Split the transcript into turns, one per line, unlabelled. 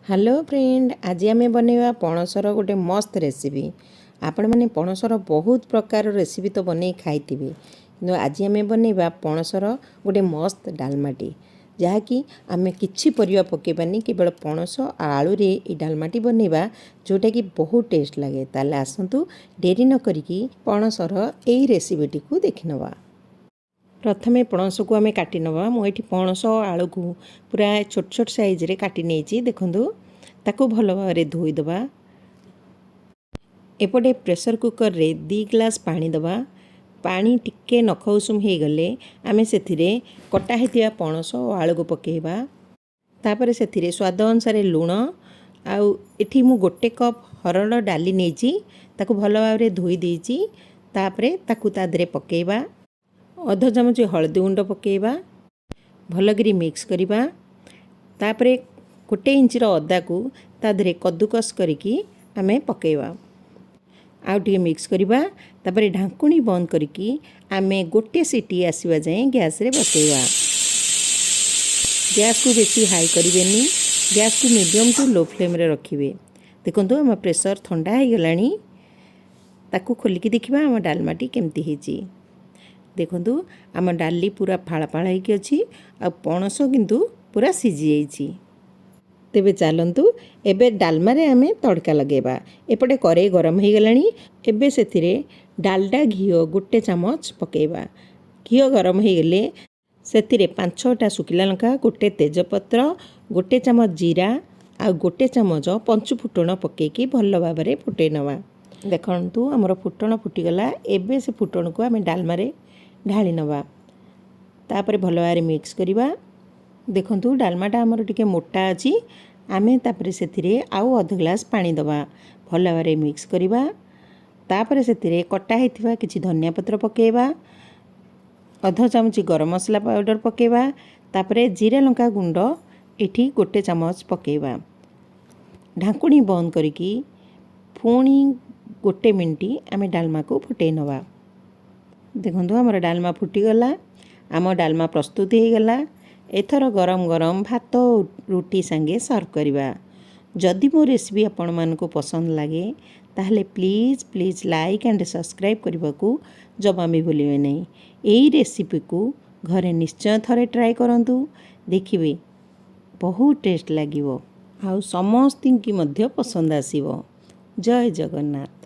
Hello friend, आज आम बनवा पणसर गोटे मस्त रेसिपी। आपण मैंने पणसर बहुत प्रकार रेसिपी तो बन खाई कि आज आम बनवा पणसर गोटे मस्त डालमाटी जहाँकि आम कि परिया पकेबानी केवल पणस आलू रे डालमाटी बनवा जोटा कि बहुत टेस्ट लगे। ताले आसतु डेरी न करिकी पणसर यही रेसिपीटी को देखि नवा। प्रथमे पणस को आम काटी नवा। मुझे पणस आलू को पूरा छोट छोट साइज रे काटी नहीं देखु ताकू भल भाव धोईदबा। एपटे प्रेशर कुकर रे 2 ग्लास पानी दबा। पानी टिके नख उषुम हो गले आम से कटा होता पणस और आलू को पकेबा। तापर से स्वाद अनुसार लुण आउ एठी मु गोटे कप हरड़ डाली नहीं ताकू भल भाव धोई देइची। तापरे ताकू ता दरे पकेबा। अध चामच हलदी गुंड पकेबा, भलगिरी मिक्स करिबा। तापरे 1 इंचर अदा को ता दरे कद्दूकस करिकी आमे पकेबा। आउ टिके मिक्स करिबा। तापरे ढांकुणी बंद करिकी आमे गोटे सीटी आसीबा जाए गैस रे बसेबा। गैस को बेसी हाई करिवेनी, गैस को मीडियम टू लो फ्लेम रे रखिबे। देखंतु हम प्रेशर ठंडा हो गलानी। ताकू खोलिकी देखिबा हम डालमाटी केमती हेची। देखंतु आम डाली पूरा फाड़ा फाड़ा होगी अच्छी आ पणस किंतु पूरा सीझी जाइछि। तेबे चलंतु एबे डालमा रे आमे तड़का लगेबा। एपटे कड़ाई गरम हो गलानी। एबे सेथिरे डालडा घिओ 1 चामच पकेबा। घिओ गरम हो गले सेथिरे 5-6टा सुखिला लंका, 1 तेजपत्र, 1 चामच जीरा आ 1 चामच पंचु फुटण पकेकी भल भाव में फुटे नवा। देखंतु हमर फुटण फुटीगला। एबे से फुटण को आमे डालमा रे ढाली नवा। तापर भल भाव मिक्स करिबा। देखंतु डालमाटा हमर टिके मोटा अछि। आमे तापर सेथिरे आउ अध ग्लास पानी दबा। भल भाव मिक्स करिबा। तापर सेथिरे कटा हेतिबा किछि धनिया पत्र पकेबा। अध चामच गरम मसला पाउडर पकेबा। तापर जीरा लंका गुंड एठी 1 चामच पकेबा। ढांकुणी बंद करिकी पुणी 1 मिनिट आमे डालमा को फुटे नवा। देखंतु हमर डालमा फुटीगला। आम डालमा प्रस्तुत हो गला। एथर गरम गरम भात रुटी संगे सर्व करिबा। जदि मो रेसिपी आपण मानको पसंद लागे ताहले please please like and subscribe करने को जमा भी भूलिए नहीं। यही रेसिपी को घरे निश्चय थरे ट्राई करंतु, देखिबे बहुत टेस्ट लागिवो आउ समस्तिंकी मध्य पसंद आसीवो। जय जगन्नाथ।